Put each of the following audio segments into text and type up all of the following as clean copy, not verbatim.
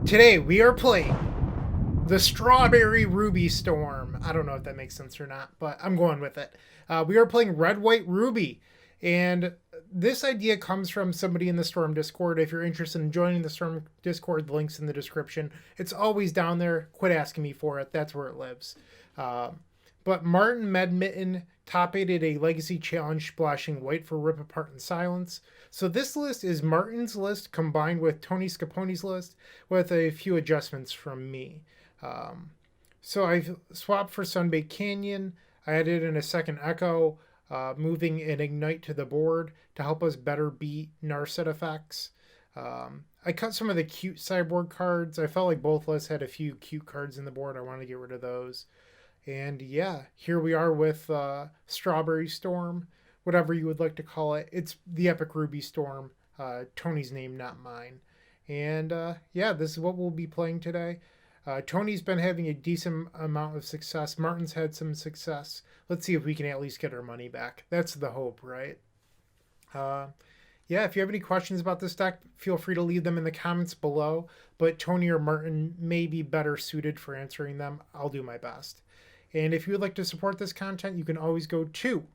Today we are playing the Strawberry Ruby Storm. I don't know if that makes sense or not, but I'm going with it. We are playing Red, White, Ruby. And this idea comes from somebody in the Storm Discord. If you're interested in joining the Storm Discord, the link's in the description. It's always down there. Quit asking me for it. That's where it lives. But MartinMedMitten top-aided a legacy challenge splashing white for Rip Apart in Silence. So this list is Martin's list combined with TonyScapone's list with a few adjustments from me. So I've swapped for Sunbaked Canyon. I added in a second Echo, moving an Ignite to the board to help us better beat Narset effects. I cut some of the cute sideboard cards. I felt like both lists had a few cute cards in the board. I wanted to get rid of those. And yeah, here we are with Strawberry Storm, whatever you would like to call it. It's the Epic Ruby Storm, Tony's name, not mine. And yeah, this is what we'll be playing today. Tony's been having a decent amount of success. Martin's had some success. Let's see if we can at least get our money back. That's the hope, right? Yeah, if you have any questions about this deck, feel free to leave them in the comments below. But Tony or Martin may be better suited for answering them. I'll do my best. And if you would like to support this content, you can always go to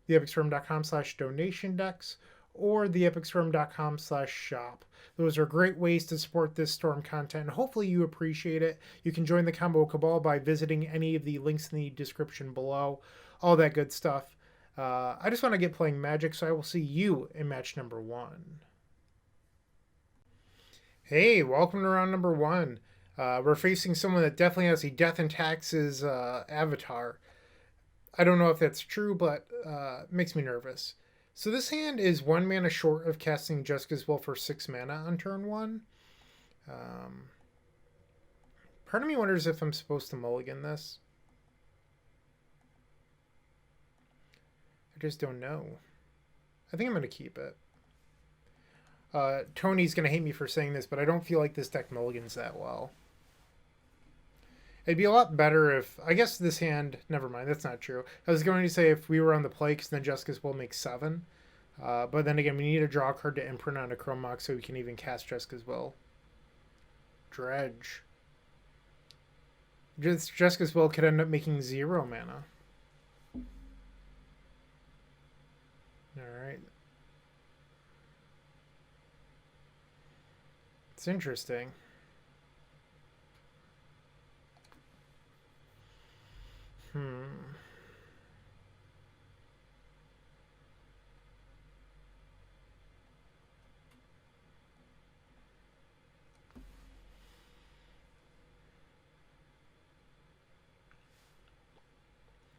theepicstorm.com/donation decks or theepicstorm.com/shop. Those are great ways to support this Storm content, and hopefully you appreciate it. You can join the Combo Cabal by visiting any of the links in the description below, all that good stuff. I just want to get playing Magic, so I will see you in match number 1. Hey, welcome to round number 1. We're facing someone that definitely has a Death and Taxes avatar. I don't know if that's true, but it makes me nervous. So this hand is 1 mana short of casting Jessica's Will for 6 mana on turn 1. Part of me wonders if I'm supposed to mulligan this. I just don't know. I think I'm going to keep it. Tony's going to hate me for saying this, but I don't feel like this deck mulligans that well. It'd be a lot better if... I guess this hand... Never mind, that's not true. I was going to say if we were on the play, because then Jessica's Will makes 7. But then again, we need to draw a card to imprint on a Chrome Mox so we can even cast Jessica's Will. Dredge. Jessica's Will could end up making 0 mana. Alright. It's interesting. I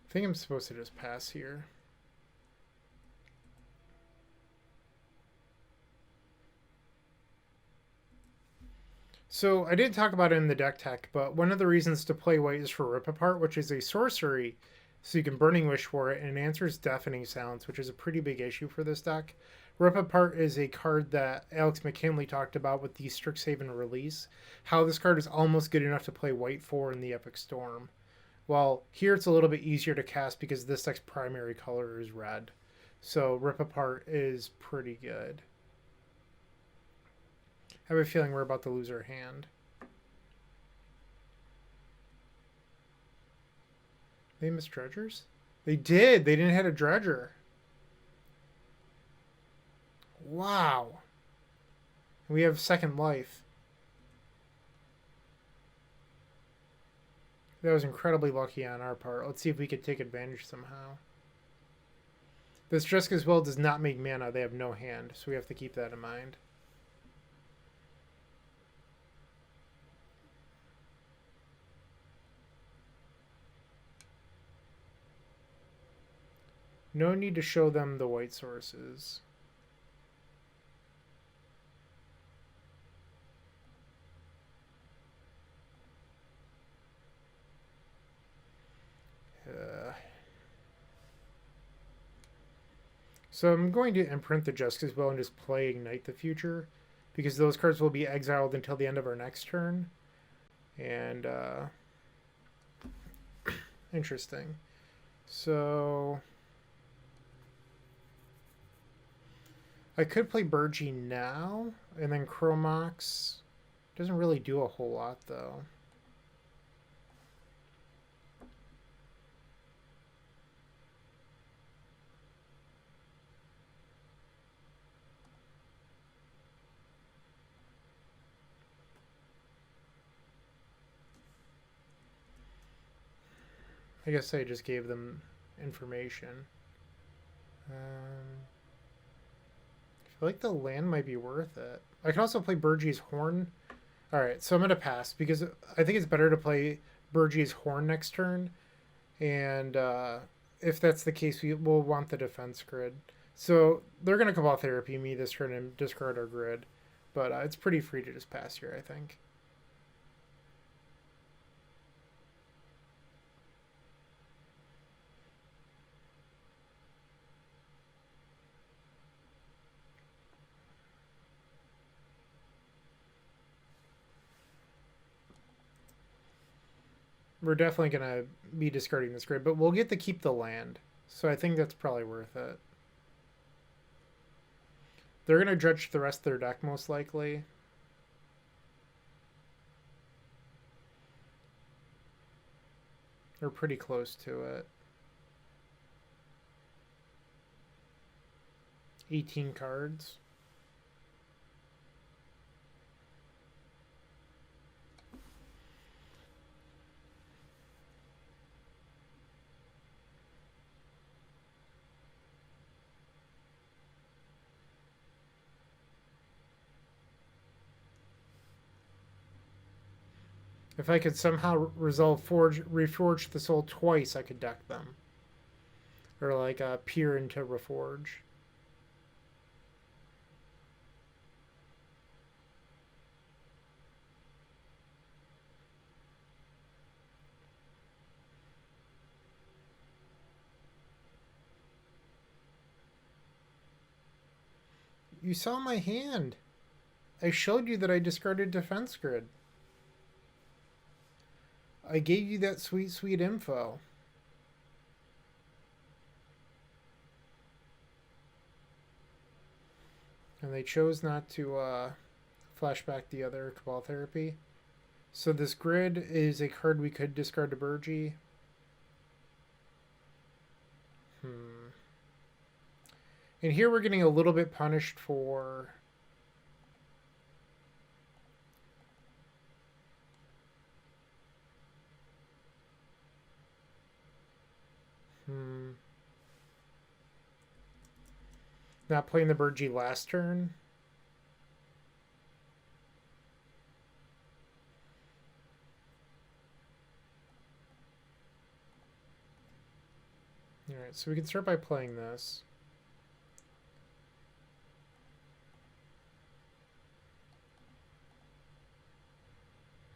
think I'm supposed to just pass here. So I did talk about it in the deck tech, but one of the reasons to play white is for Rip Apart, which is a sorcery, so you can Burning Wish for it, and it answers Deafening Silence, which is a pretty big issue for this deck. Rip Apart is a card that Alex McKinley talked about with the Strixhaven release, how this card is almost good enough to play white for in the Epic Storm. Well, here it's a little bit easier to cast because this deck's primary color is red. So Rip Apart is pretty good. I have a feeling we're about to lose our hand. They missed dredgers? They did! They didn't hit a dredger. Wow. We have second life. That was incredibly lucky on our part. Let's see if we could take advantage somehow. This Jessica's Will does not make mana. They have no hand, so we have to keep that in mind. No need to show them the white sources. So I'm going to imprint the Jessica's Will and just play Ignite the Future, because those cards will be exiled until the end of our next turn. And, interesting. So... I could play Burgee now, and then Chromox. Doesn't really do a whole lot, though. I guess I just gave them information. I feel like the land might be worth it. I can also play Burgie's Horn. Alright, so I'm going to pass because I think it's better to play Burgie's Horn next turn. And if that's the case, we will want the defense grid. So they're going to Cabal Therapy me this turn and discard our grid. But it's pretty free to just pass here, I think. We're definitely going to be discarding this grid, but we'll get to keep the land. So I think that's probably worth it. They're going to dredge the rest of their deck, most likely. They're pretty close to it. 18 cards. If I could somehow resolve Reforge the Soul twice, I could deck them. Or like peer into Reforge. You saw my hand. I showed you that I discarded Defense Grid. I gave you that sweet, sweet info. And they chose not to flashback the other Cabal Therapy. So this grid is a card we could discard to Burgie. And here we're getting a little bit punished for... Not playing the Burgie last turn. Alright, so we can start by playing this.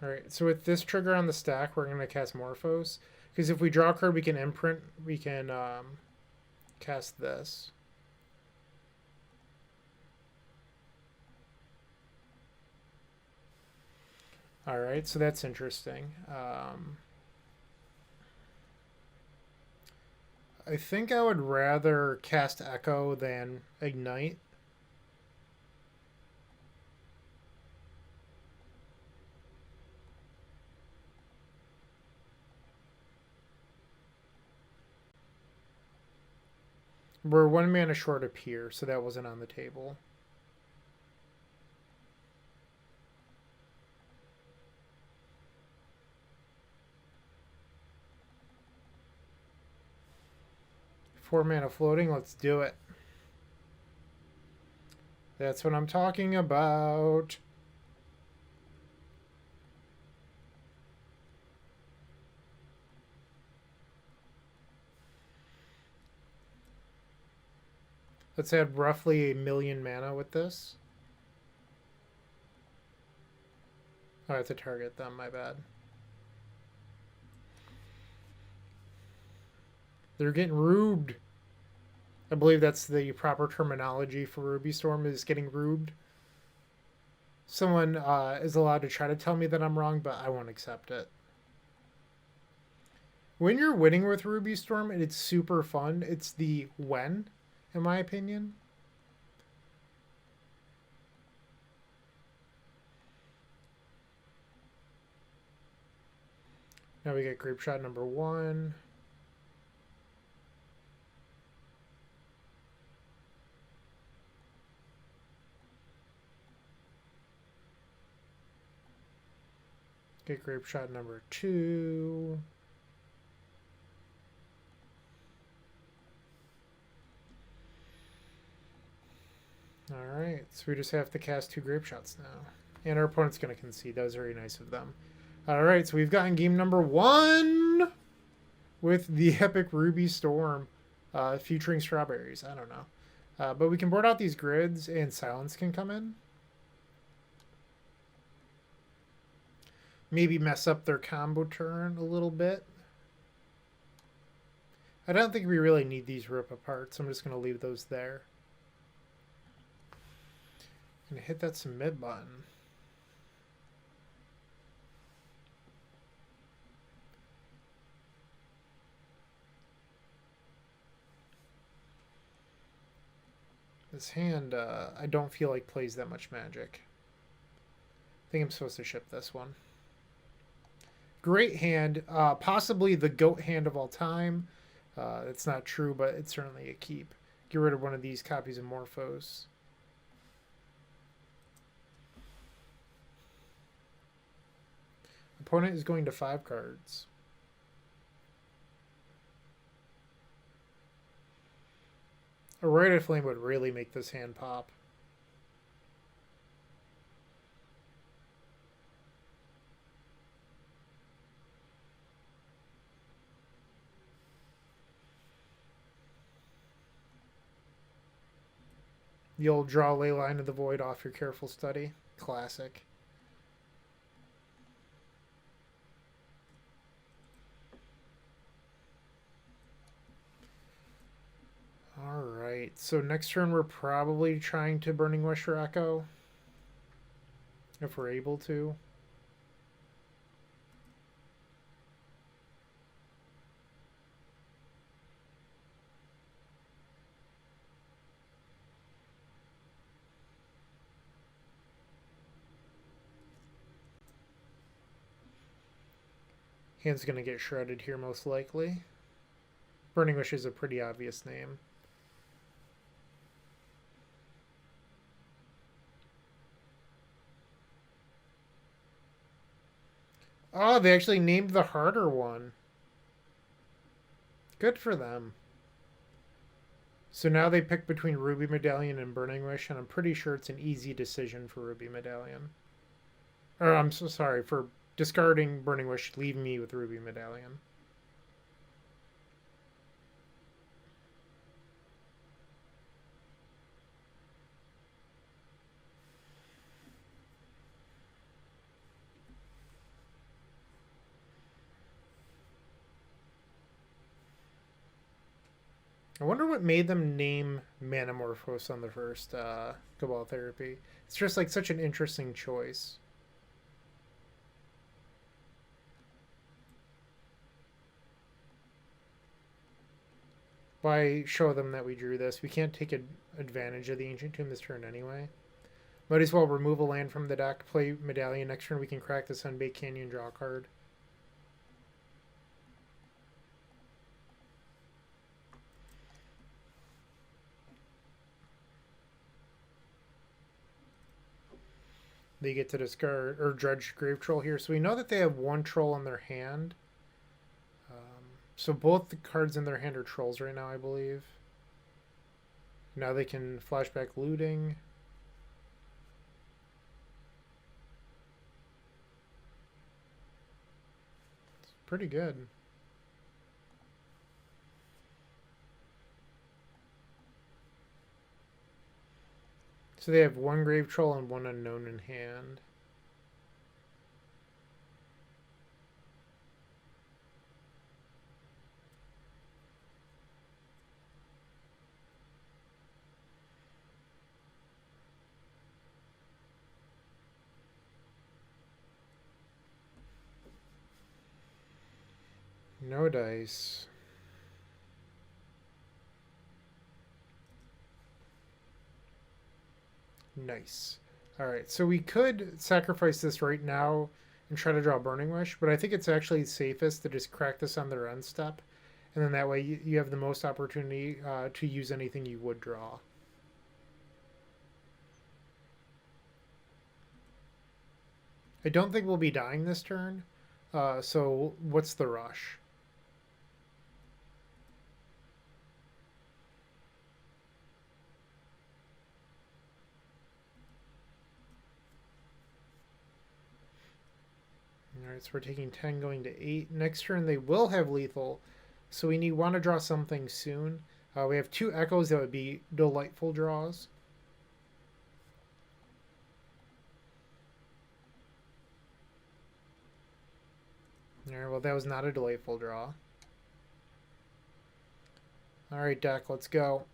Alright, so with this trigger on the stack, we're going to cast Morphos. Because if we draw a card, we can imprint, we can cast this. Alright, so that's interesting. I think I would rather cast Echo than Ignite. We're 1 mana short of Pier, so that wasn't on the table. Four mana floating, let's do it. That's what I'm talking about. Let's add roughly 1 million mana with this. Oh, I have to target them, my bad. They're getting rubed. I believe that's the proper terminology for Ruby Storm, is getting rubed. Someone is allowed to try to tell me that I'm wrong, but I won't accept it. When you're winning with Ruby Storm, and it's super fun, it's the when, in my opinion. Now we get grape shot number 1. Get grape shot number 2. Alright, so we just have to cast 2 grape shots now. And our opponent's going to concede. That was very nice of them. Alright, so we've gotten game number 1 with the Epic Ruby Storm featuring strawberries. I don't know. But we can board out these grids and silence can come in. Maybe mess up their combo turn a little bit. I don't think we really need these rip apart, so I'm just going to leave those there. I'm going to hit that submit button. This hand, I don't feel like plays that much Magic. I think I'm supposed to ship this one. Great hand, possibly the GOAT hand of all time. It's not true, but it's certainly a keep. Get rid of one of these copies of Morphos. Opponent is going to 5 cards. A Rite Flame would really make this hand pop. You'll draw Leyline of the Void off your careful study. Classic. Alright, so next turn we're probably trying to Burning Wish for Echo. If we're able to. Hand's going to get shredded here most likely. Burning Wish is a pretty obvious name. Oh, they actually named the harder one. Good for them. So now they pick between Ruby Medallion and Burning Wish, and I'm pretty sure it's an easy decision for Ruby Medallion. Or I'm so sorry, for discarding Burning Wish, leave me with Ruby Medallion. I wonder what made them name Manamorphose on the first Cabal Therapy. It's just like such an interesting choice. Why show them that we drew this? We can't take advantage of the Ancient Tomb this turn anyway. Might as well remove a land from the deck, play Medallion. Next turn we can crack the Sunbaked Canyon, draw a card. They get to discard or dredge Grave Troll here. So we know that they have 1 troll in their hand. So both the cards in their hand are trolls right now, I believe. Now they can flashback Looting. It's pretty good. So they have 1 Grave Troll and 1 Unknown in hand. No dice. Nice. Alright, so we could sacrifice this right now and try to draw Burning Wish, but I think it's actually safest to just crack this on their end step, and then that way you have the most opportunity to use anything you would draw. I don't think we'll be dying this turn, so what's the rush? Alright, so we're taking 10 going to 8. Next turn they will have lethal, so we want to draw something soon. We have 2 echoes that would be delightful draws. Alright, well that was not a delightful draw. Alright, deck, let's go.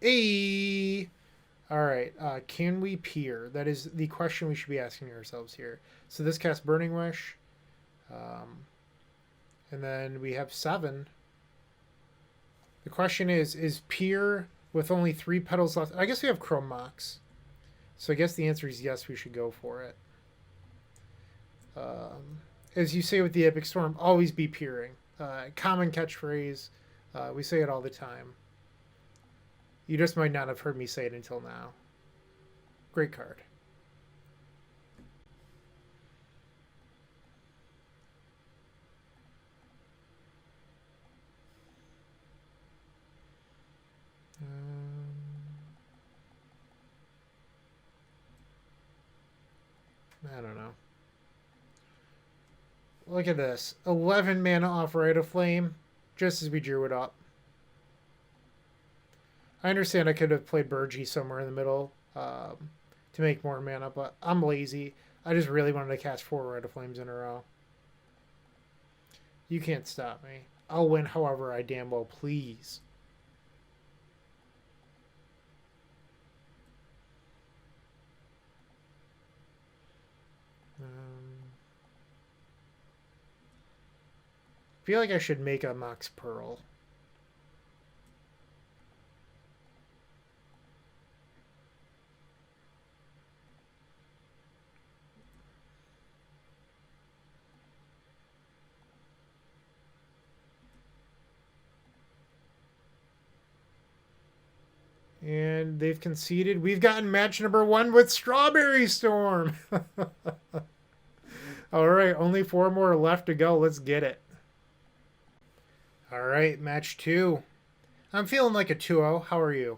Hey! Alright, can we peer? That is the question we should be asking ourselves here. So this casts Burning Wish. And then we have 7. The question is peer with only 3 petals left? I guess we have Chrome Mox. So I guess the answer is yes, we should go for it. As you say with the Epic Storm, always be peering. Common catchphrase. We say it all the time. You just might not have heard me say it until now. Great card. I don't know. Look at this. 11 mana off Rite of Flame, just as we drew it up. I understand I could have played Burgie somewhere in the middle to make more mana, but I'm lazy. I just really wanted to cast 4 Rite of Flames in a row. You can't stop me. I'll win however I damn well please. I feel like I should make a Mox Pearl. And they've conceded. We've gotten match number 1 with Strawberry Storm. All right, only 4 more left to go. Let's get it. All right, match 2. I'm feeling like a 2-0. How are you?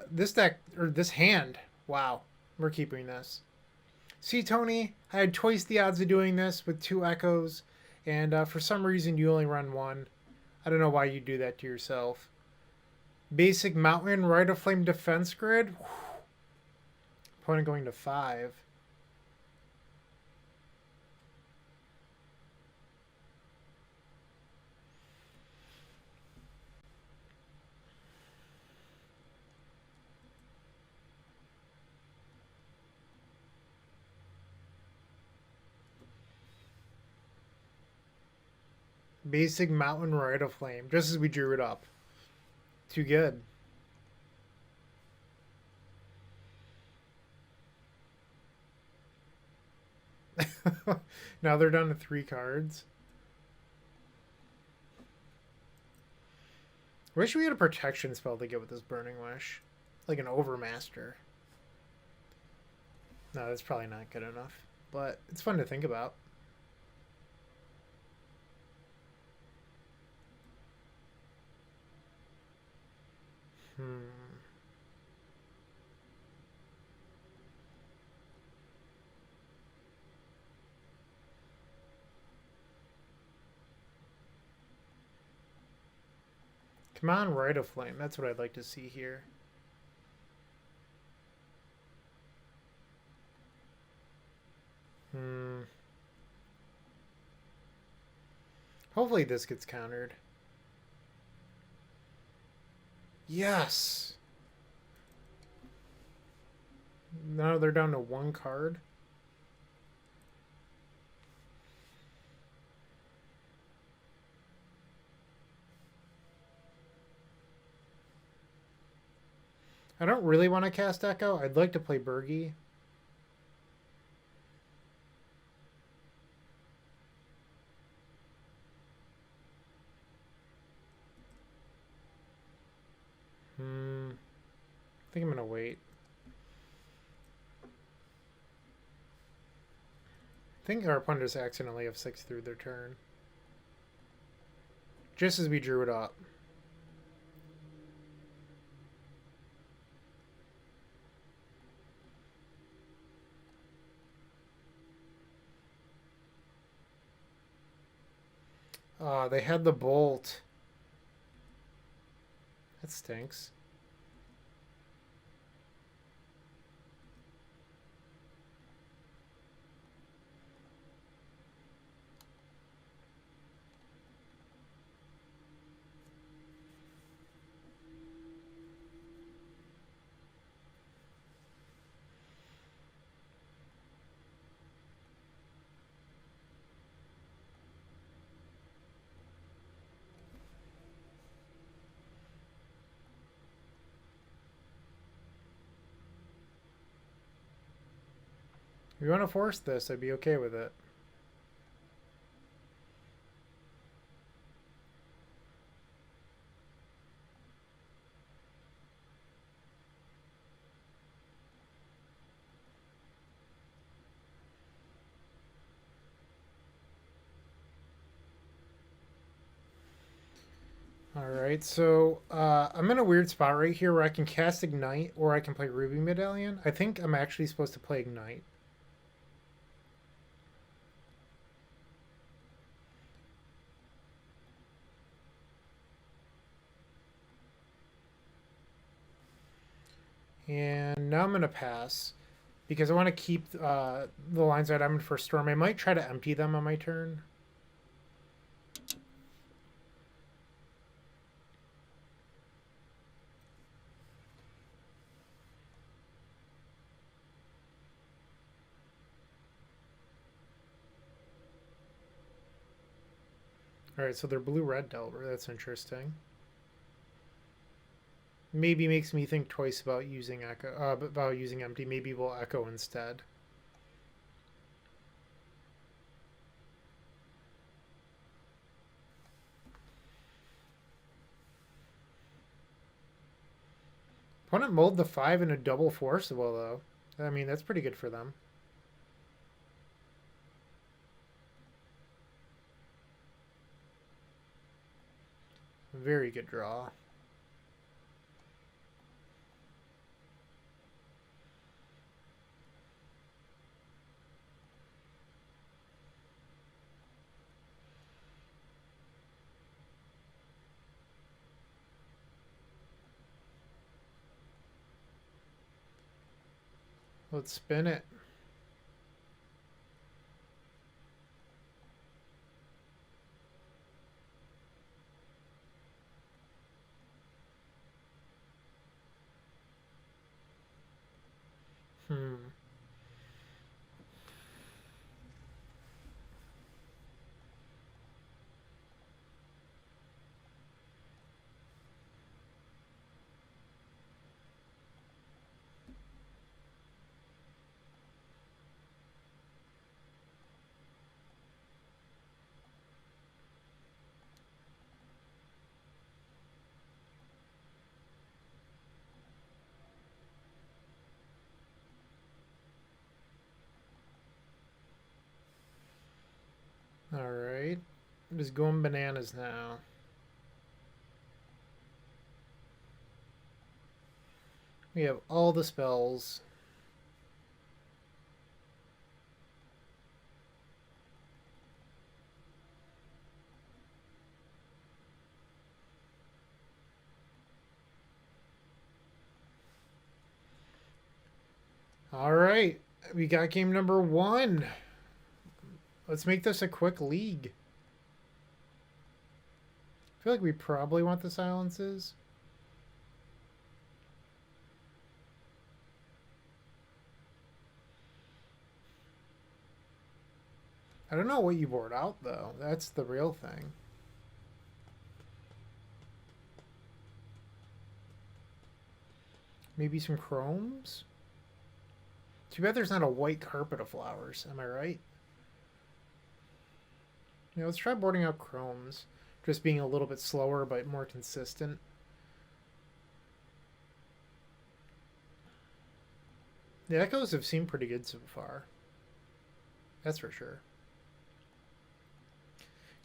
This deck, or this hand, wow, we're keeping this. See, Tony, I had twice the odds of doing this with 2 echoes, and for some reason you only run 1. I don't know why you do that to yourself. Basic Mountain, Rite of Flame Defense Grid. Whew. Opponent going to 5. Basic Mountain, Rite of Flame, just as we drew it up. Too good. Now they're down to 3 cards. Wish we had a protection spell to get with this Burning Wish. Like an Overmaster. No, that's probably not good enough. But it's fun to think about. Come on, Rite of Flame. That's what I'd like to see here. Hopefully this gets countered. Yes! Now they're down to 1 card. I don't really want to cast Echo. I'd like to play Burgie. think I'm gonna wait. I think our opponents accidentally have 6 through their turn. Just as we drew it up. They had the bolt. That stinks. If you want to force this, I'd be okay with it. Alright, so I'm in a weird spot right here where I can cast Ignite or I can play Ruby Medallion. I think I'm actually supposed to play Ignite. And now I'm going to pass because I want to keep the lines that I'm in for Storm. I might try to empty them on my turn. Alright, so they're blue-red Delver. That's interesting. Maybe makes me think twice about using Echo, about using empty. Maybe we'll Echo instead. Opponent mulled the 5 in a double forcible, though. I mean, that's pretty good for them. Very good draw. Let's spin it. Alright. I'm just going bananas now. We have all the spells. Alright. We got game number 1. Let's make this a quick league. I feel like we probably want the silences. I don't know what you board out, though. That's the real thing. Maybe some chromes? Too bad there's not a white carpet of flowers. Am I right? Yeah, let's try boarding out chromes. Just being a little bit slower, but more consistent. The echoes have seemed pretty good so far. That's for sure.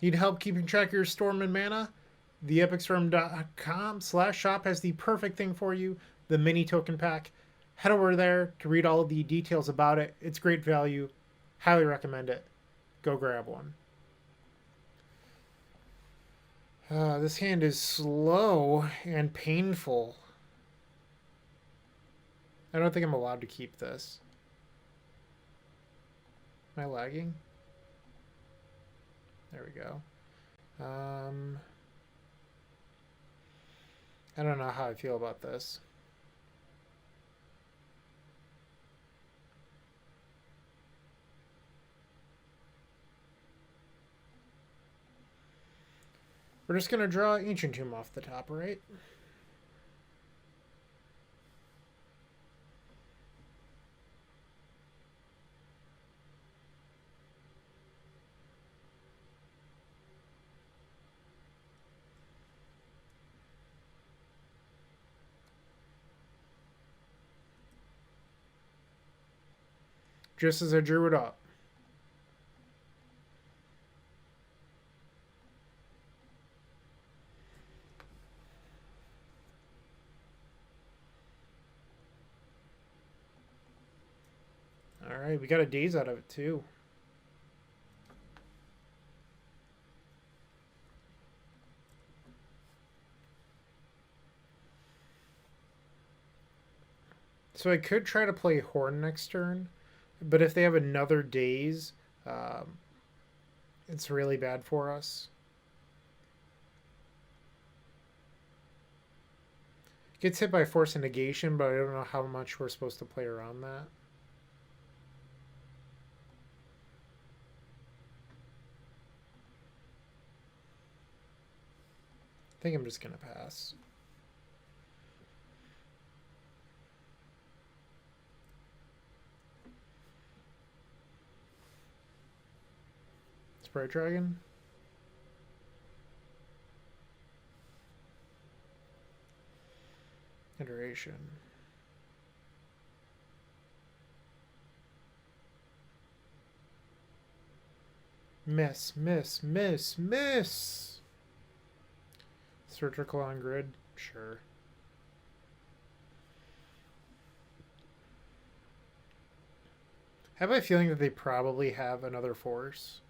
Need help keeping track of your storm and mana? TheEpicStorm.com/shop has the perfect thing for you, the mini token pack. Head over there to read all the details about it. It's great value. Highly recommend it. Go grab one. This hand is slow and painful. I don't think I'm allowed to keep this. Am I lagging? There we go. I don't know how I feel about this. We're just going to draw Ancient Tomb off the top, right? Just as I drew it up. Alright, we got a daze out of it too. So I could try to play Horn next turn, but if they have another daze, it's really bad for us. Gets hit by Force and Negation, but I don't know how much we're supposed to play around that. I think I'm just going to pass. Sprite Dragon. Iteration. Miss, miss, miss, miss! Surgical on grid? Sure. I have a feeling that they probably have another force.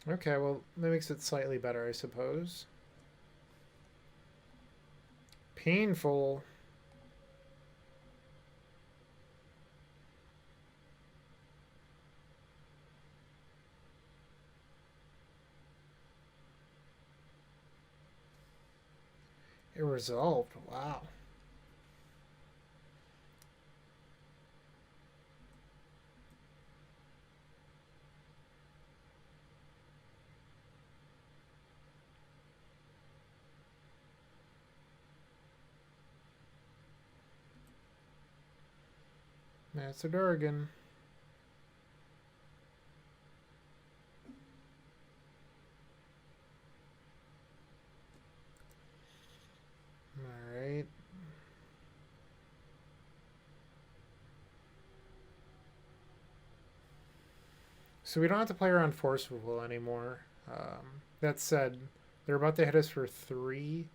Okay, well, that makes it slightly better, I suppose. Painful. It resolved. Wow. That's a Durgan. Alright. So we don't have to play around Force Removal anymore. That said, they're about to hit us for 3.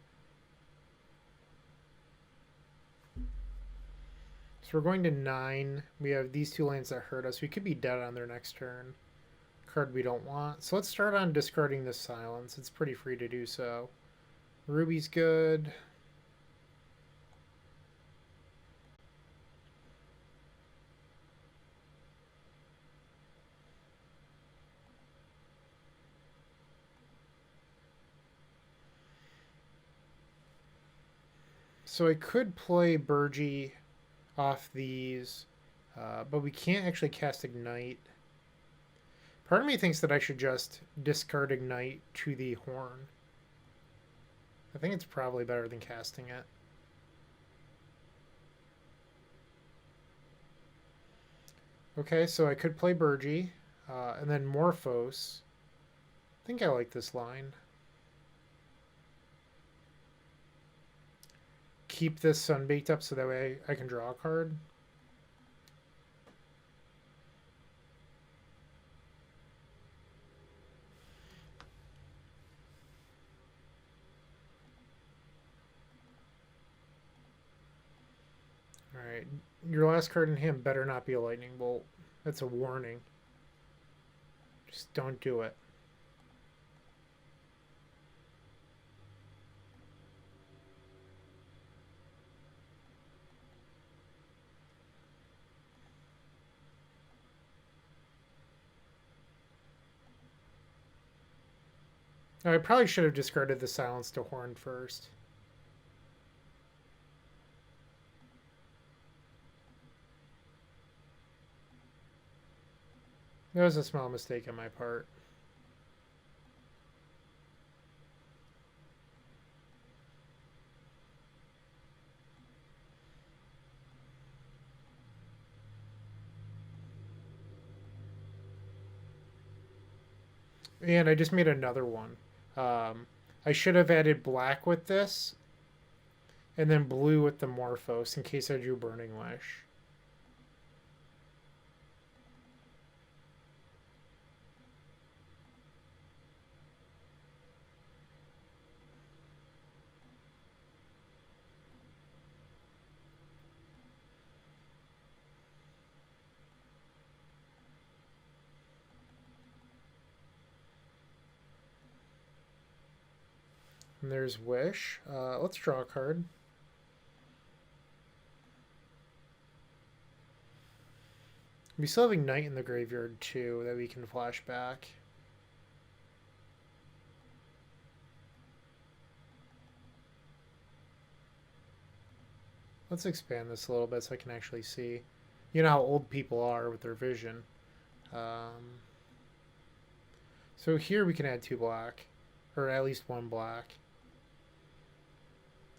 So we're going to 9. We have these 2 lands that hurt us. We could be dead on their next turn. Card we don't want. So let's start on discarding this Silence. It's pretty free to do so. Ruby's good. So I could play Burgie off these, but we can't actually cast Ignite. Part of me thinks that I should just discard Ignite to the Horn. I think it's probably better than casting it. Okay, so I could play Burgie, and then Morphos. I think I like this line. Keep this Sunbaked up so that way I can draw a card. Alright, your last card in hand better not be a Lightning Bolt. That's a warning. Just don't do it. I probably should have discarded the Silence to Horn first. That was a small mistake on my part. And I just made another one. I should have added black with this, and then blue with the Morphos in case I drew Burning Wish. And there's Wish. Let's draw a card. We still have Ignite in the graveyard too that we can flash back. Let's expand this a little bit so I can actually see. You know how old people are with their vision. So here we can add 2 black, or at least 1 black.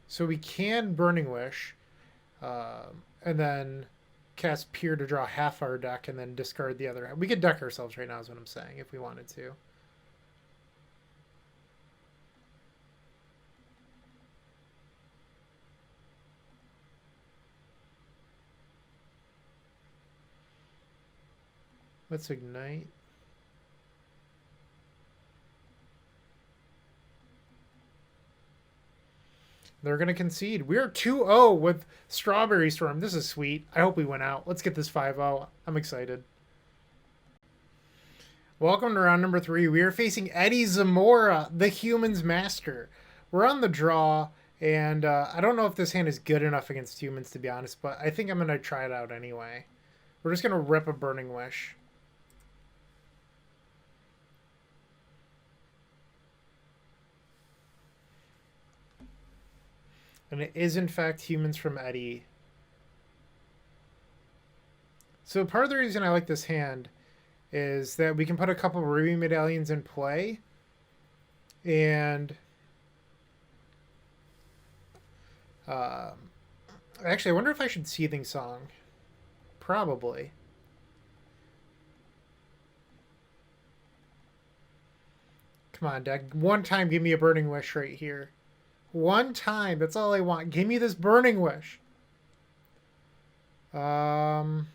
So we can Burning Wish, and then cast Peer to draw half our deck and then discard the other. We could deck ourselves right now is what I'm saying if we wanted to. Let's Ignite. They're going to concede. We're 2-0 with Strawberry Storm. This is sweet. I hope we win out. Let's get this 5-0. I'm excited. Welcome to round number 3. We are facing Eddie Zamora, the Human's Master. We're on the draw, and I don't know if this hand is good enough against humans, to be honest, but I think I'm going to try it out anyway. We're just going to rip a Burning Wish. And it is, in fact, Humans from Eddie. So part of the reason I like this hand is that we can put a couple of Ruby Medallions in play. And actually, I wonder if I should Seething Song. Probably. Come on, deck. One time, give me a Burning Wish right here. One time. That's all I want. Give me this Burning Wish. Am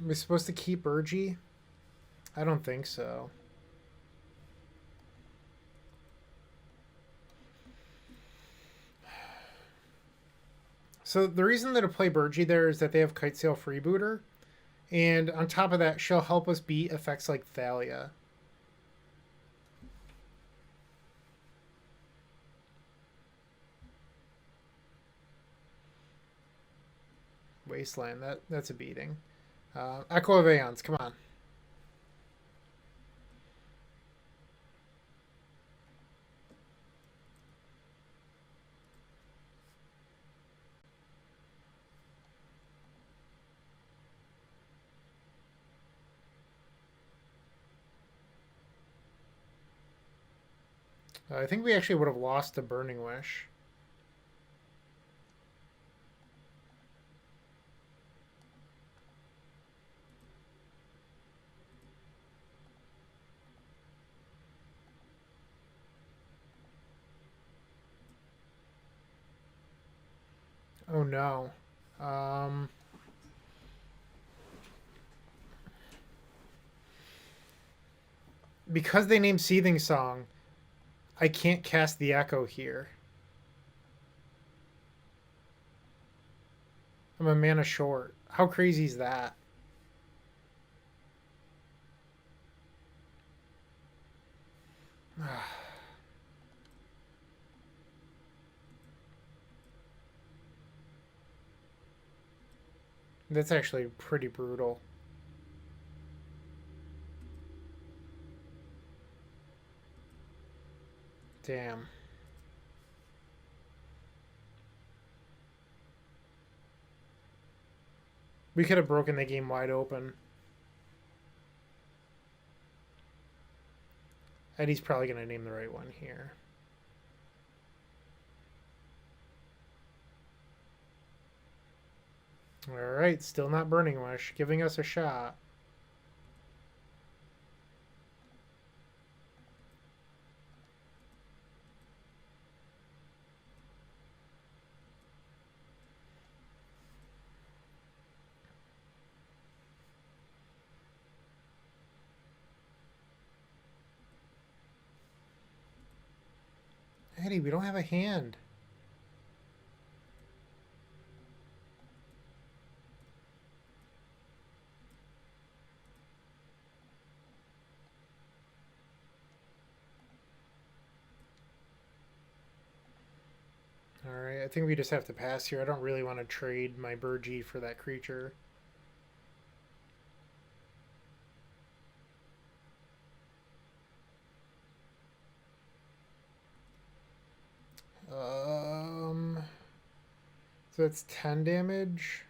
I supposed to keep Urgy? I don't think so. So the reason that I play Burgie there is that they have Kitesail Freebooter. And on top of that, she'll help us beat effects like Thalia. Wasteland, that's a beating. Echo of Eons, come on. I think we actually would have lost to Burning Wish. Oh no. Because they named Seething Song, I can't cast the Echo here. I'm a mana short. How crazy is that? That's actually pretty brutal. Damn. We could have broken the game wide open. Eddie's probably going to name the right one here. Alright, still not Burning Wish, giving us a shot. Eddie, we don't have a hand. Alright, I think we just have to pass here. I don't really want to trade my Burgee for that creature. So that's 10 damage.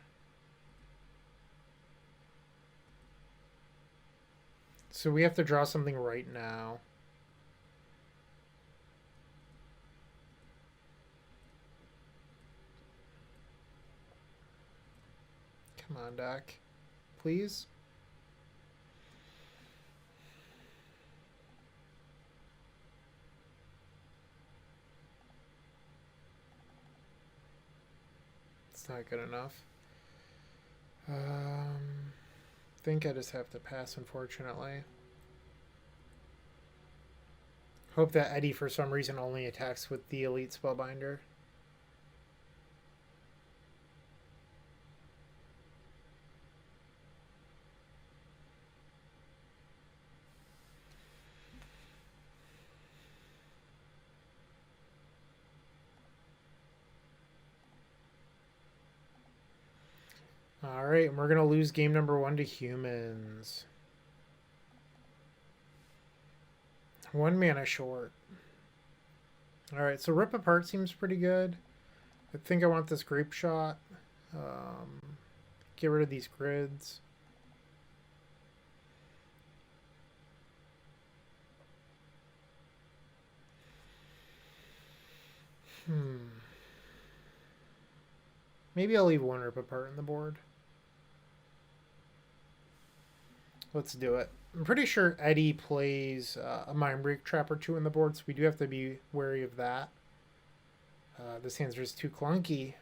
So we have to draw something right now. Come on, Doc. Please? It's not good enough. I think I just have to pass, unfortunately. Hope that Eddie, for some reason, only attacks with the Elite Spellbinder. Alright, and we're going to lose game number 1 to humans. 1 mana short. Alright, so Rip Apart seems pretty good. I think I want this Grape Shot. Get rid of these grids. Maybe I'll leave 1 Rip Apart in the board. Let's do it. I'm pretty sure Eddie plays a Mindbreak Trap or 2 in the board, so we do have to be wary of that. This hand's just too clunky.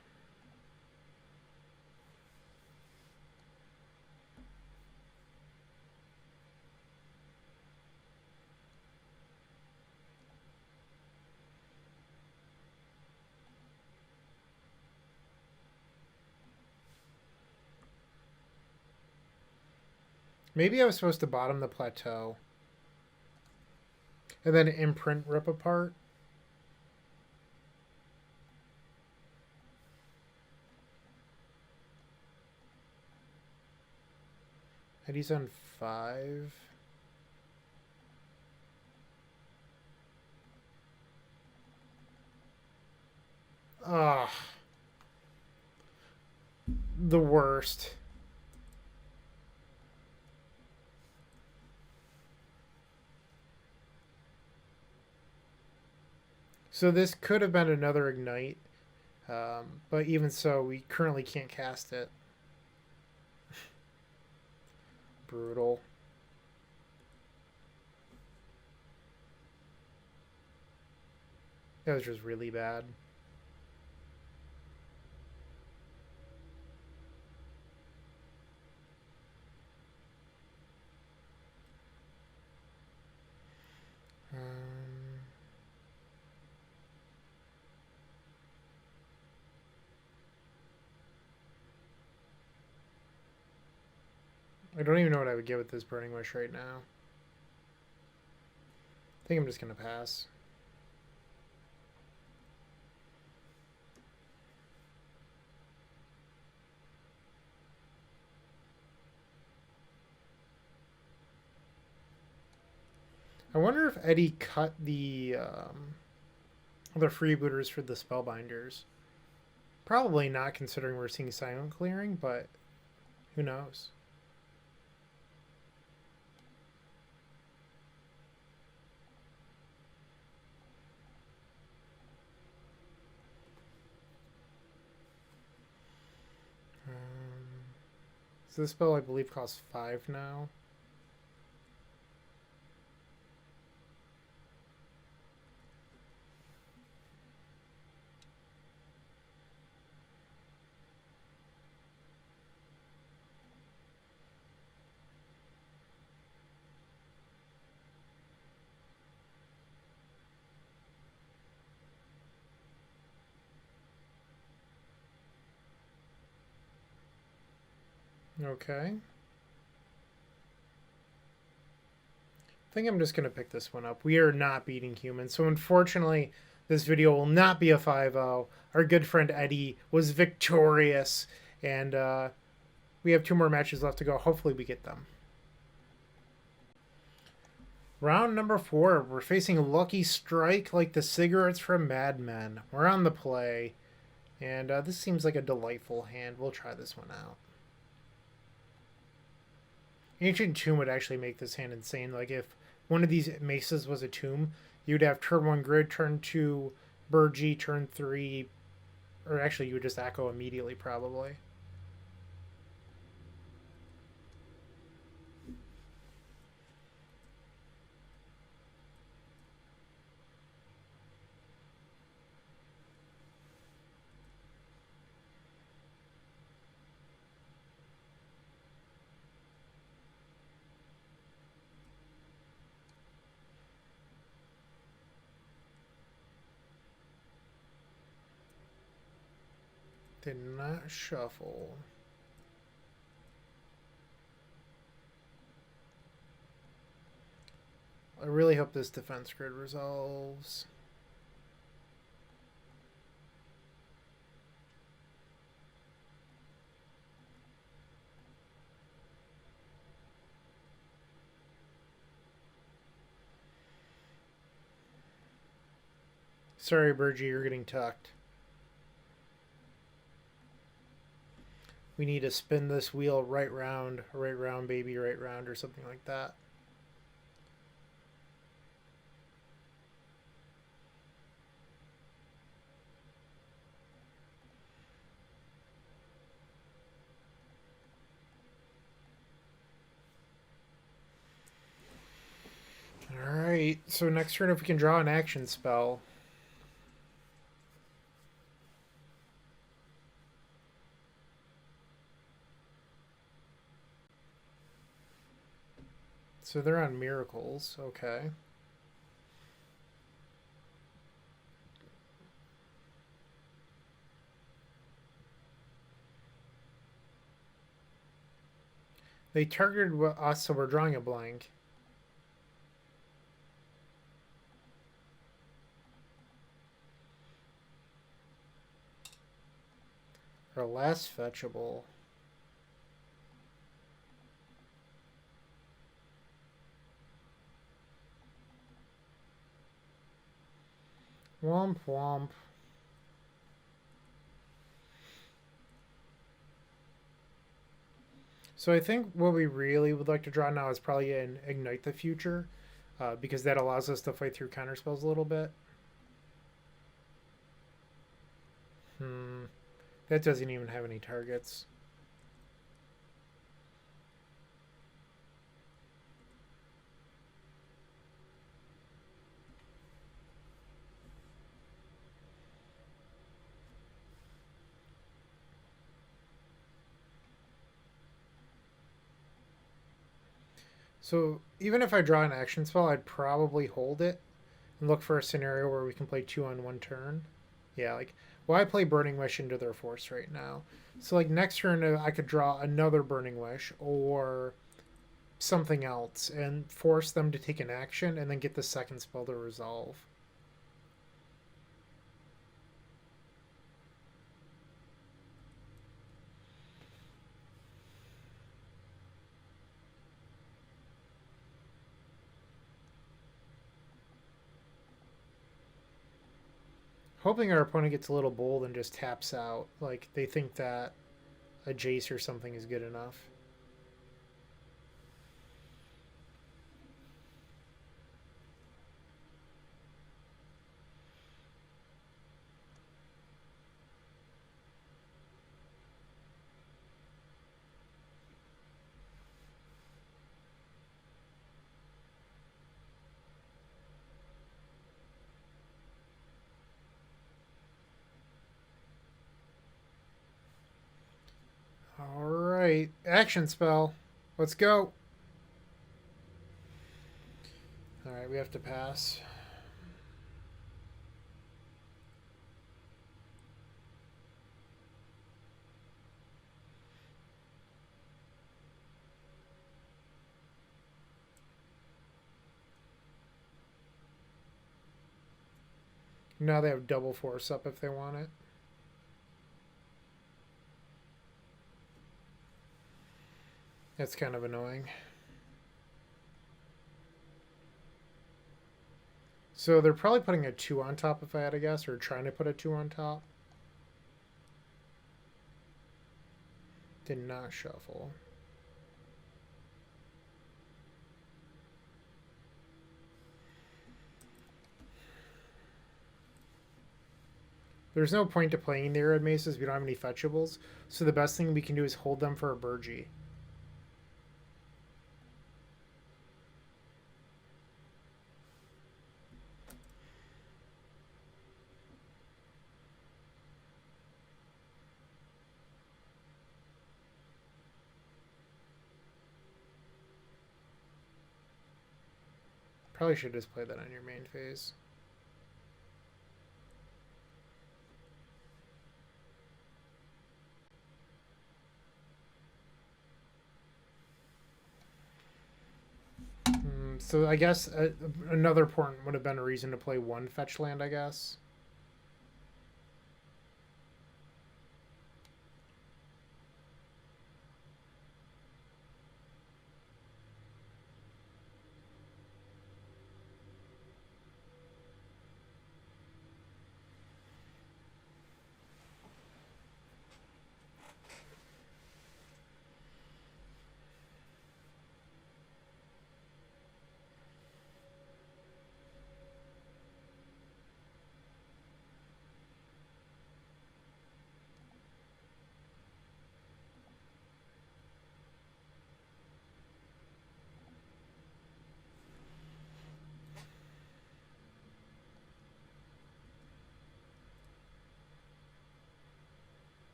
Maybe I was supposed to bottom the Plateau. And then imprint Rip Apart. Eddie's on 5. Ah. The worst. So this could have been another Ignite, but even so, we currently can't cast it. Brutal. That was just really bad. I don't even know what I would get with this Burning Wish right now. I think I'm just going to pass. I wonder if Eddie cut the freebooters for the Spellbinders. Probably not, considering we're seeing silent clearing, but who knows? So this spell, I believe, costs 5 now. Okay. I think I'm just going to pick this one up. We are not beating humans. So unfortunately, this video will not be a 5-0. Our good friend Eddie was victorious. And we have 2 more matches left to go. Hopefully we get them. Round number 4. We're facing Lucky Strike like the cigarettes from Mad Men. We're on the play. And this seems like a delightful hand. We'll try this one out. Ancient Tomb would actually make this hand insane. Like, if one of these maces was a tomb, you'd have turn 1 grid, turn 2 Burgee, turn 3, or actually you would just Echo immediately, probably. Did not shuffle. I really hope this defense grid resolves. Sorry, Burgee, you're getting tucked. We need to spin this wheel right round, baby, right round, or something like that. Alright, so next turn, if we can draw an action spell. So they're on Miracles, okay. They targeted us, so we're drawing a blank. Our last fetchable. Womp womp. So I think what we really would like to draw now is probably an Ignite the Future, because that allows us to fight through counterspells a little bit. That doesn't even have any targets. So even if I draw an action spell, I'd probably hold it and look for a scenario where we can play 2 on 1 turn. Yeah, like, well, I play Burning Wish into their force right now. So, like, next turn, I could draw another Burning Wish or something else and force them to take an action and then get the second spell to resolve. Hoping our opponent gets a little bold and just taps out. Like, they think that a Jace or something is good enough. Alright, action spell. Let's go. Alright, we have to pass. Now they have double force up if they want it. That's kind of annoying. So they're probably putting a 2 on top if I had to guess, or trying to put a 2 on top. Did not shuffle. There's no point to playing the red maces. We don't have any fetchables. So the best thing we can do is hold them for a Burgee. Probably should just play that on your main phase. So I guess another point would have been a reason to play 1 fetch land, I guess.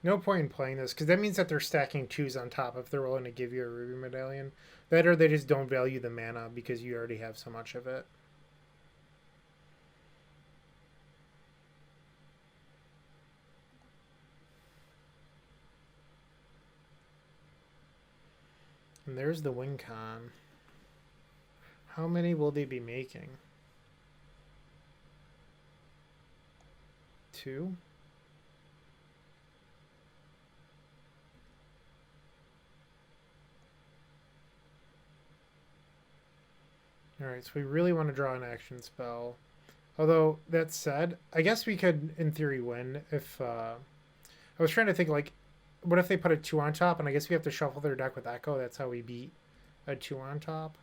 No point in playing this, because that means that they're stacking 2s on top if they're willing to give you a Ruby Medallion. Better they just don't value the mana because you already have so much of it. And there's the win con. How many will they be making? 2? Alright, so we really want to draw an action spell. Although, that said, I guess we could, in theory, win if... I was trying to think, like, what if they put a 2 on top, and I guess we have to shuffle their deck with Echo. That's how we beat a 2 on top.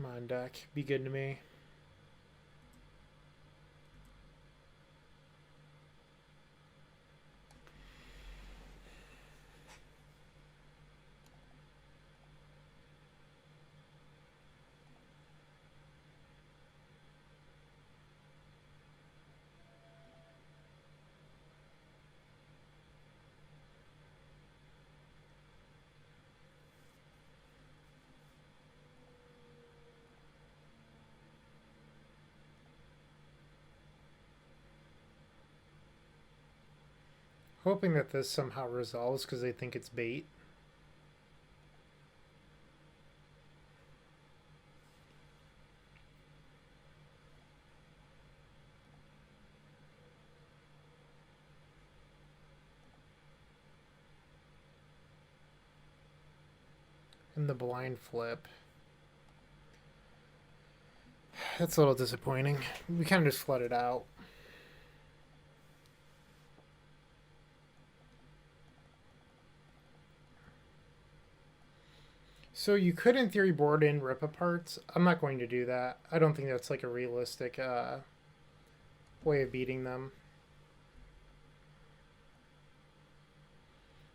Come on, deck. Be good to me. Hoping that this somehow resolves because they think it's bait. And the blind flip. That's a little disappointing. We kind of just flooded out. So you could, in theory, board in rip aparts. I'm not going to do that. I don't think that's like a realistic way of beating them.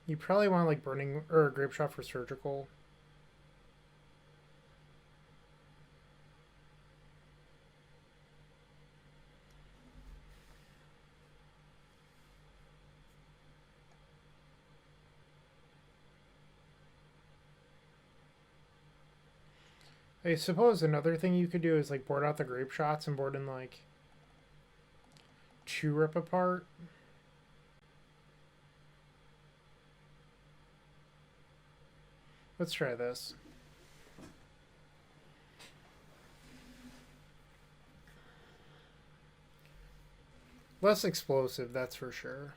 You probably want like burning or grape shot for surgical. I suppose another thing you could do is like board out the grape shots and board in like 2 rip apart. Let's try this. Less explosive, that's for sure.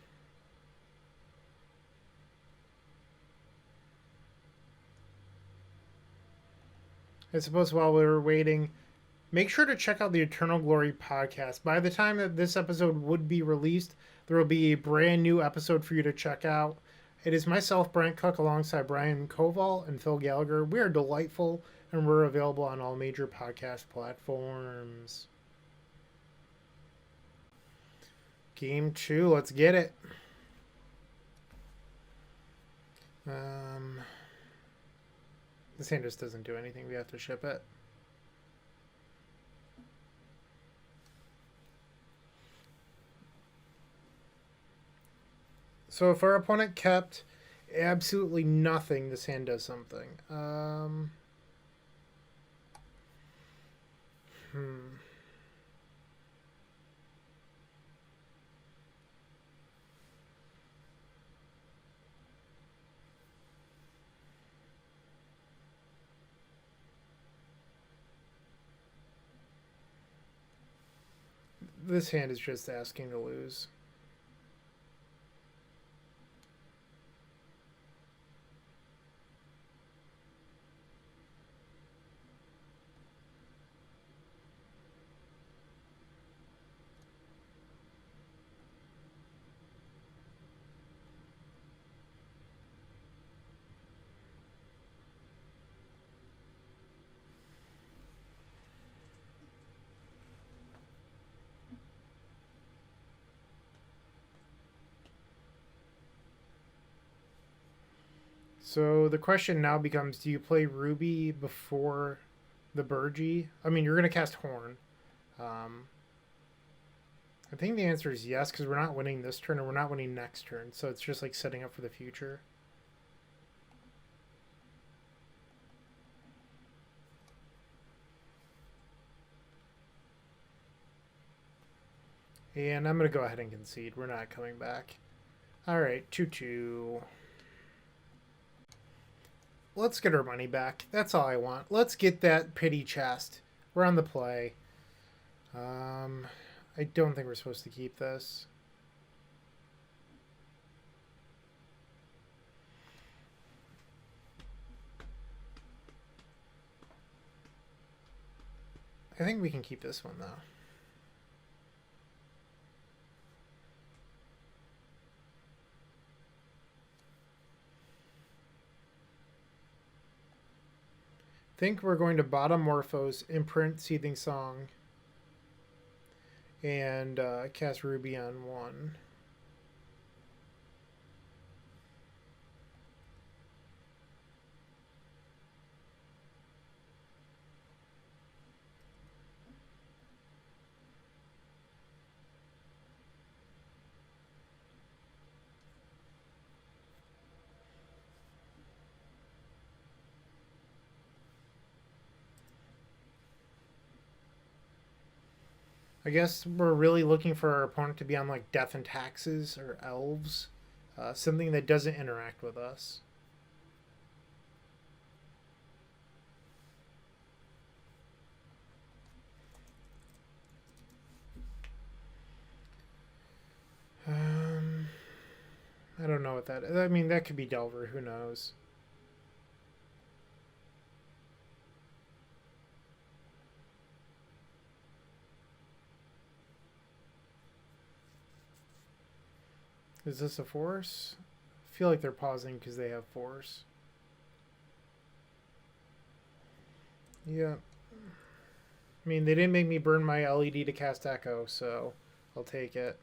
I suppose while we were waiting, make sure to check out the Eternal Glory podcast. By the time that this episode would be released, there will be a brand new episode for you to check out. It is myself, Bryant Cook, alongside Brian Koval and Phil Gallagher. We are delightful, and we're available on all major podcast platforms. Game 2, let's get it. This hand just doesn't do anything. We have to ship it. So if our opponent kept absolutely nothing, this hand does something. This hand is just asking to lose. So the question now becomes, do you play Ruby before the Burgee? I mean, you're going to cast Horn. I think the answer is yes, because we're not winning this turn and we're not winning next turn. So it's just like setting up for the future. And I'm going to go ahead and concede. We're not coming back. All right, 2-2. Let's get our money back. That's all I want. Let's get that pity chest. We're on the play. I don't think we're supposed to keep this. I think we can keep this one, though. think we're going to bottom Morphos, imprint Seething Song, and cast Ruby on 1. I guess we're really looking for our opponent to be on like Death and Taxes or Elves. Something that doesn't interact with us. I don't know what that is. I mean, that could be Delver. Who knows? Is this a force? I feel like they're pausing because they have force. Yeah. I mean, they didn't make me burn my LED to cast Echo, so I'll take it.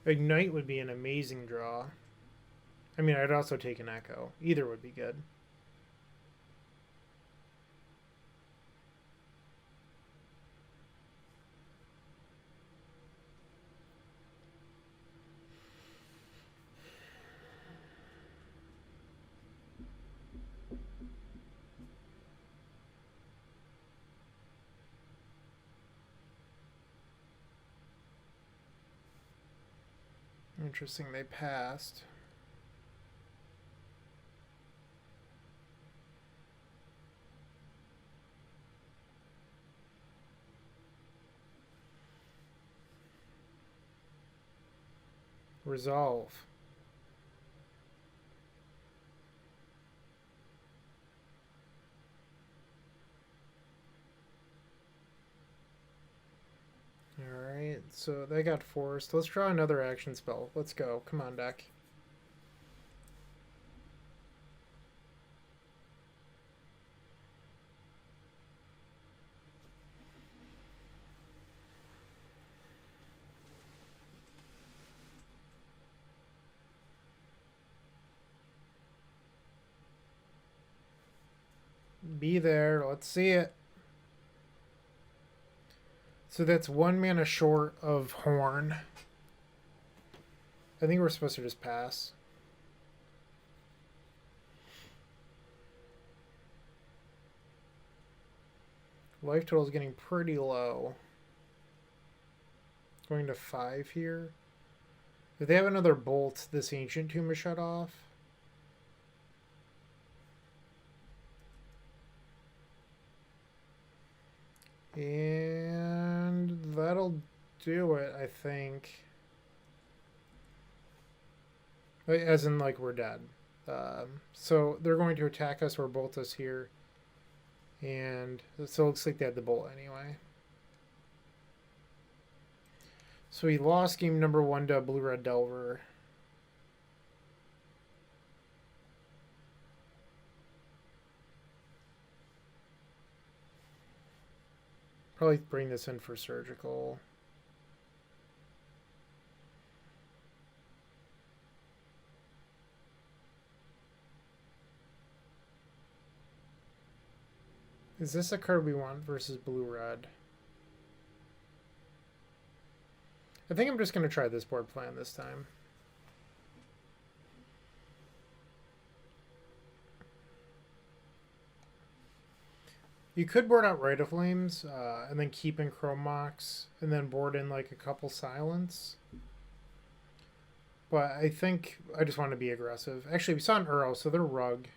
Ignite would be an amazing draw. I mean, I'd also take an Echo. Either would be good. Interesting, they passed. Resolve. Alright, so they got forced. Let's draw another action spell. Let's go. Come on, deck. Be there. Let's see it. So that's 1 mana short of Horn. I think we're supposed to just pass. Life total is getting pretty low. Going to 5 here. If they have another bolt, this Ancient Tomb is shut off. And that'll do it, I think. As in, like, we're dead. So they're going to attack us or bolt us here. And so it looks like they had the bolt anyway. So he lost game number 1 to Blue-Red Delver. Probably bring this in for surgical. Is this a card we want versus blue-red? I think I'm just going to try this board plan this time. You could board out Rite of Flames, and then keep in Chrome Mox, and then board in like a couple Silence. But I think I just want to be aggressive. Actually, we saw an Uro, so they're Rug.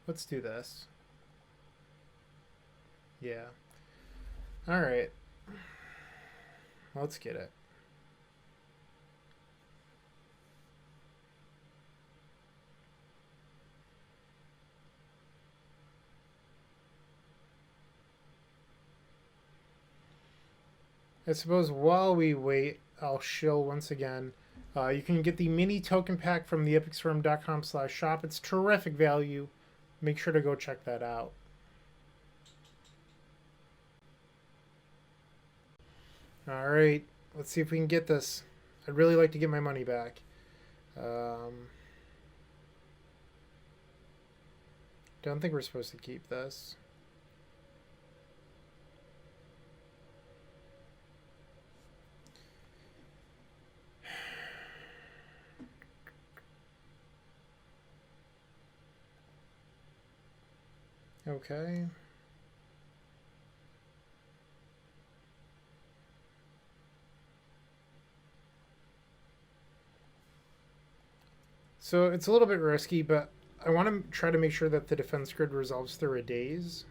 Let's do this. Yeah. Alright. Let's get it. I suppose while we wait, I'll shill once again. You can get the mini token pack from theepicstorm.com/shop. It's terrific value. Make sure to go check that out. All right, let's see if we can get this. I'd really like to get my money back. Don't think we're supposed to keep this. Okay. So it's a little bit risky, but I want to try to make sure that the defense grid resolves through a daze.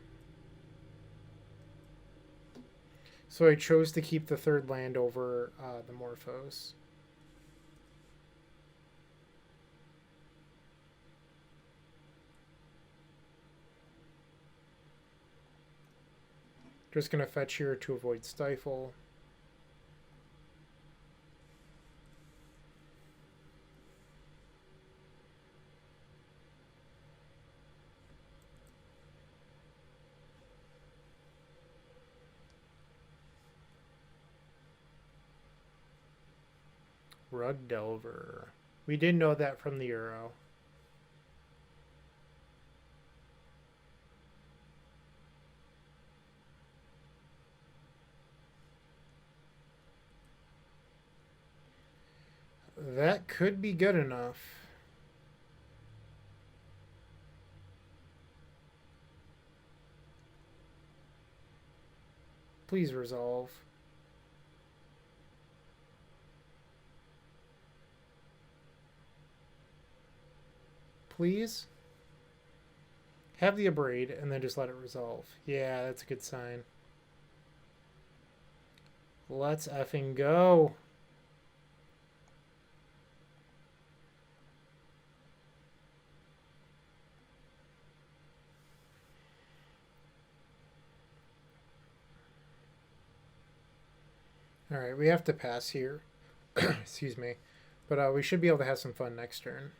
So I chose to keep the third land over the Morphos. Just going to fetch here to avoid Stifle. Rug Delver. We did know that from the Euro. That could be good enough. Please resolve. Please? Have the Abrade and then just let it resolve. Yeah, that's a good sign. Let's effing go. Alright, we have to pass here. Excuse me. But we should be able to have some fun next turn.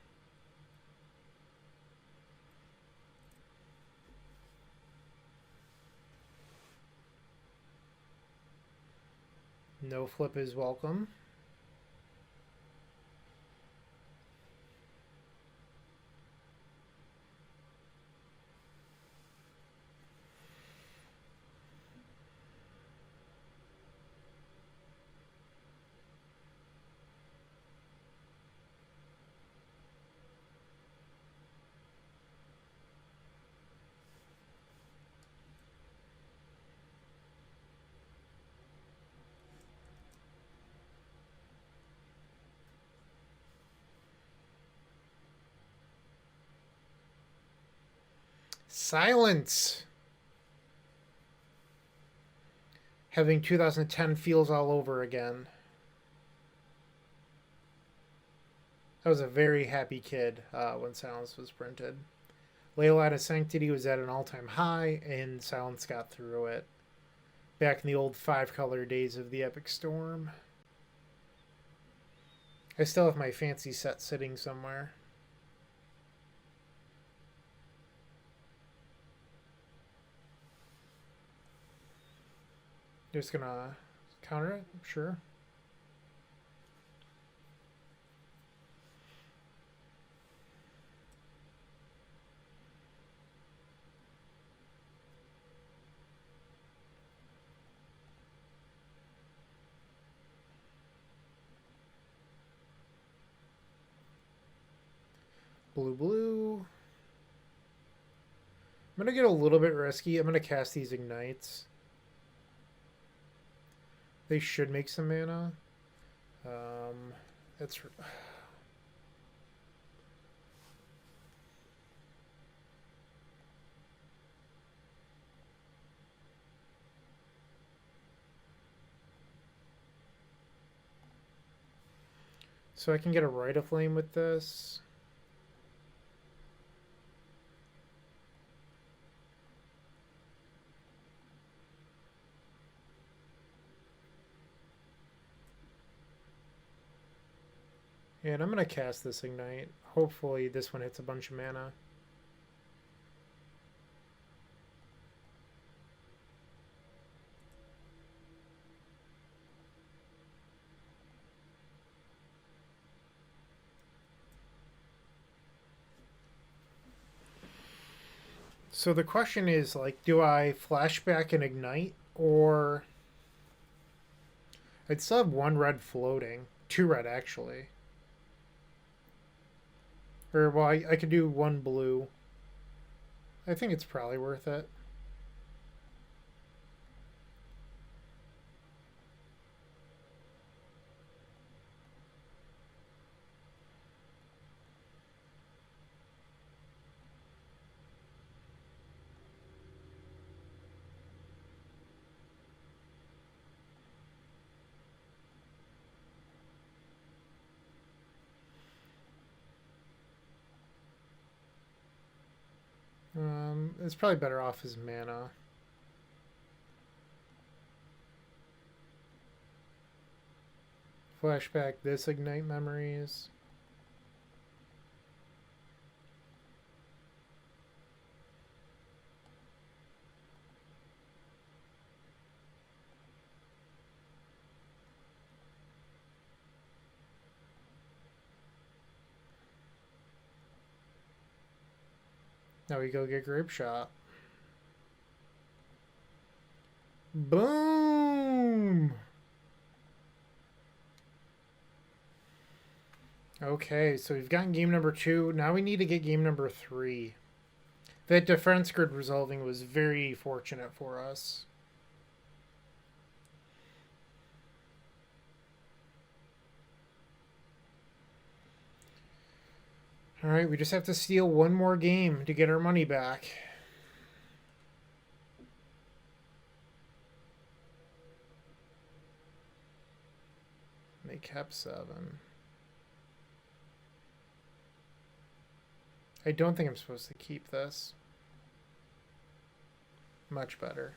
No flip is welcome. Silence! Having 2010 feels all over again. I was a very happy kid when Silence was printed. Leyline of Sanctity was at an all-time high, and Silence got through it. Back in the old 5-color days of the Epic Storm. I still have my fancy set sitting somewhere. Just gonna counter it, sure. Blue. I'm gonna get a little bit risky. I'm gonna cast these Ignites. They should make some mana. It's So I can get a Rite of Flame with this. And I'm going to cast this Ignite. Hopefully this one hits a bunch of mana. So the question is, like, do I flashback and Ignite, or I'd still have one red floating. Two red, actually. Or, well, I could do one blue. I think it's probably worth it. It's probably better off as mana. Flashback this Ignite Memories. Now we go get Grape Shot. Boom! Okay, so we've gotten game number 2. Now we need to get game number 3. That defense grid resolving was very fortunate for us. Alright, we just have to steal one more game to get our money back. They kept 7. I don't think I'm supposed to keep this. Much better.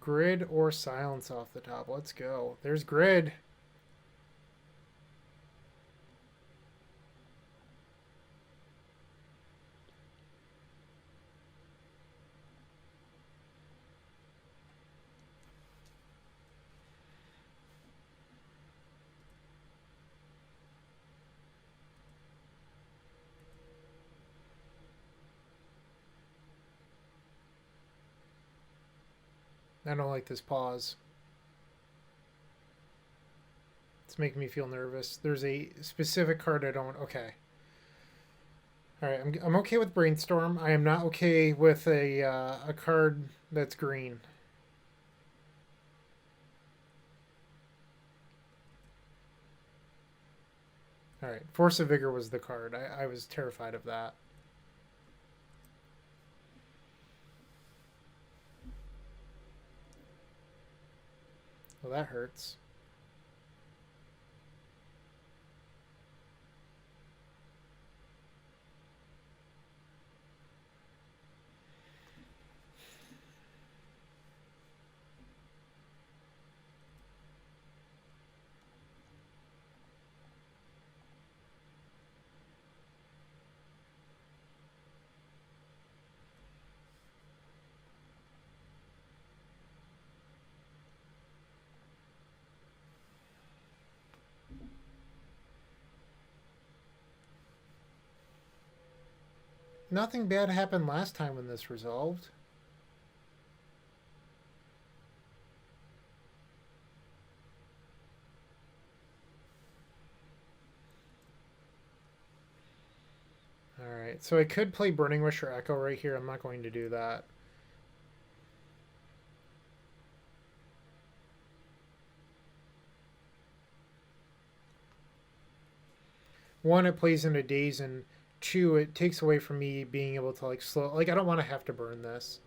Grid or silence off the top. Let's go. There's grid. I don't like this pause. It's making me feel nervous. There's a specific card I don't... Okay. Alright, I'm okay with Brainstorm. I am not okay with a card that's green. Alright, Force of Vigor was the card. I was terrified of that. Well, that hurts. Nothing bad happened last time when this resolved. Alright, so I could play Burning Wish or Echo right here. I'm not going to do that. one, it plays into days, and two, it takes away from me being able to like slow. Like I don't want to have to burn this.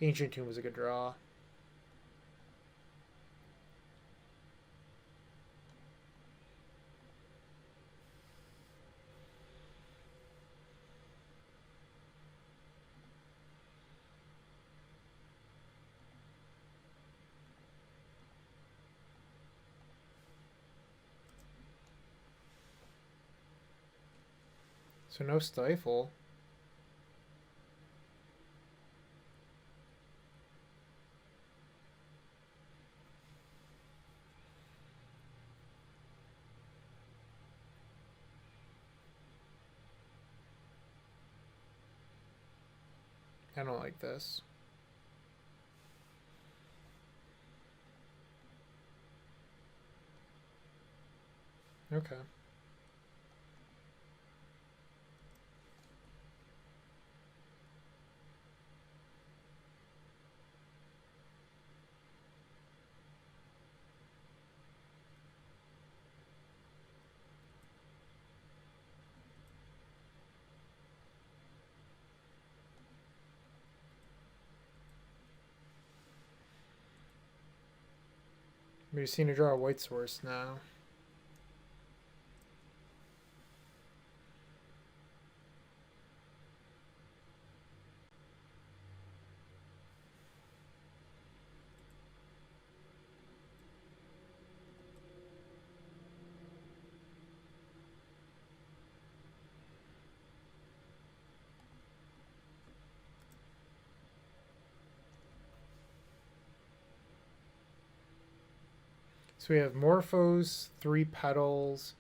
Ancient Tomb was a good draw. So no Stifle. I don't like this. Okay. We've seen to draw a white source now. So we have Morphos, 3 Petals,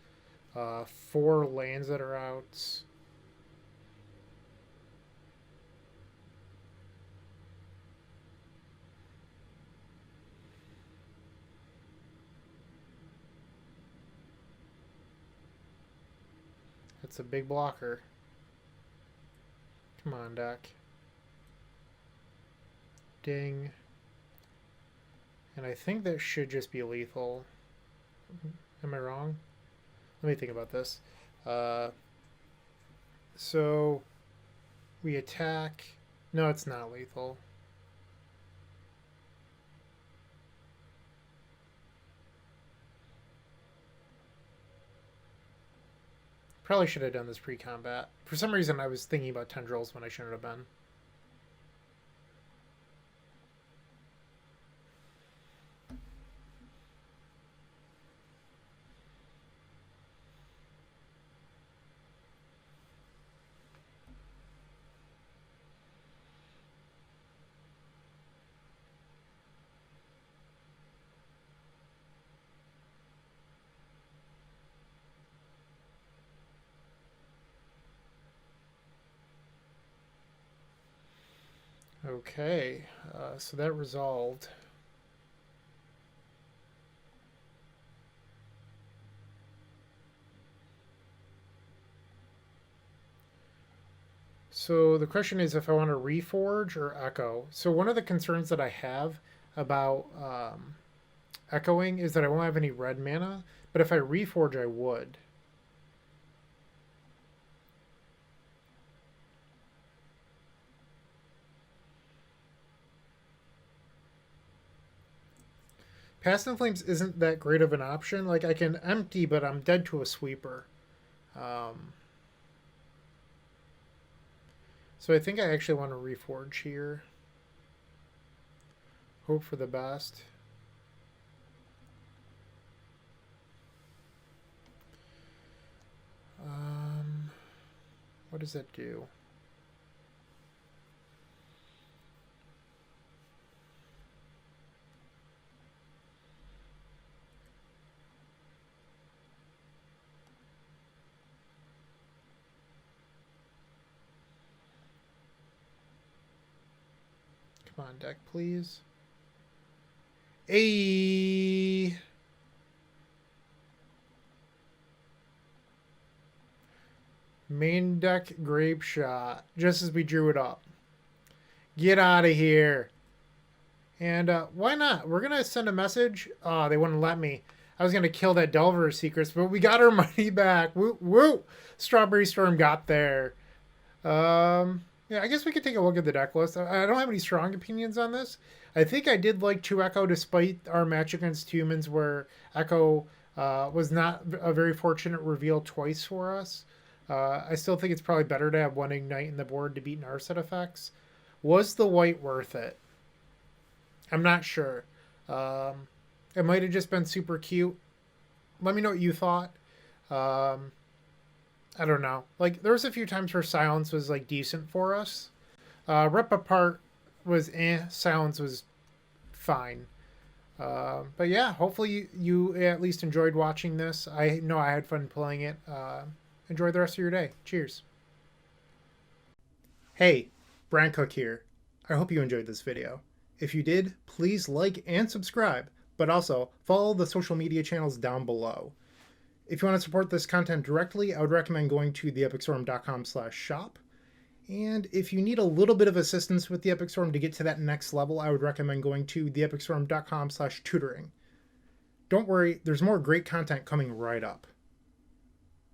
4 lands that are out. That's a big blocker. Come on, deck. Ding. And I think that should just be lethal. Am I wrong? Let me think about this. So we attack. No, it's not lethal. Probably should have done this pre-combat. For some reason, I was thinking about tendrils when I shouldn't have been. Okay, so that resolved. So the question is if I want to reforge or echo. So one of the concerns that I have about echoing is that I won't have any red mana, but if I reforge, I would. Past in Flames isn't that great of an option. Like I can empty, but I'm dead to a sweeper. So I think I actually want to reforge here. Hope for the best. What does that do? Come on, deck, please. A main deck grape shot just as we drew it up. Get out of here. And why not? We're gonna send a message. Oh, they wouldn't let me. I was going to kill that Delver of Secrets, but we got our money back. Woo, woo! Strawberry Storm got there. Yeah, I guess we could take a look at the deck list. I don't have any strong opinions on this. I think I did like 2 Echo despite our match against humans where Echo was not a very fortunate reveal twice for us. I still think it's probably better to have 1 Ignite in the board to beat Narset effects. Was the white worth it? I'm not sure. It might have just been super cute. Let me know what you thought. I don't know. Like, there was a few times where Silence was, like, decent for us. Rip Apart was Silence was fine. But yeah, hopefully you at least enjoyed watching this. I know I had fun playing it. Enjoy the rest of your day. Cheers. Hey, Bryant Cook here. I hope you enjoyed this video. If you did, please like and subscribe, but also follow the social media channels down below. If you want to support this content directly, I would recommend going to theepicstorm.com/shop. And if you need a little bit of assistance with the Epic Storm to get to that next level, I would recommend going to theepicstorm.com/tutoring. Don't worry, there's more great content coming right up.